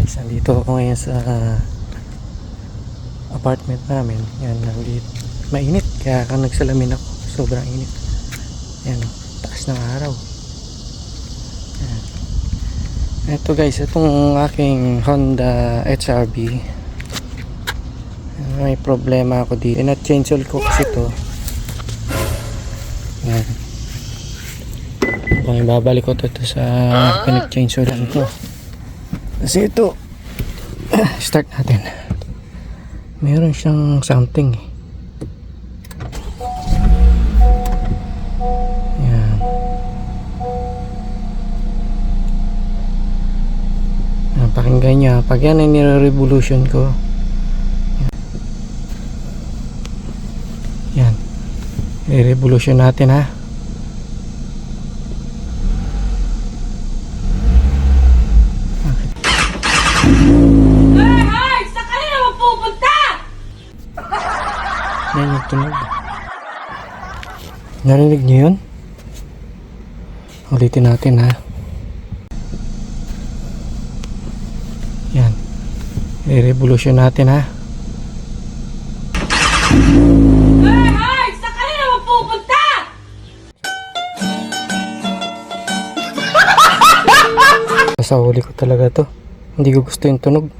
guys, nandito ako ngayon sa apartment namin. Yan, nandito mainit kaya nagsalamin ako, sobrang init. Yan, taas ng araw. Yan. Ito guys, itong aking Honda HRV, may problema ako dito. Na-change oil ko kasi ito. Yan, kung ibabalik ko ito sa pinag-change oil ko kasi ito. Start natin. Meron siyang something. Yan. Yan, pakinggan niya. Pag yan ay nire-revolution ko. Yan. I-revolution natin, ha. Yan yung tunog. Narinig niyo yun? Ulitin natin, ha. Yan. I-revolution natin, ha. Hey! Saan ka na naman pupunta? Sa huli ko talaga to. Hindi ko gusto yung tunog.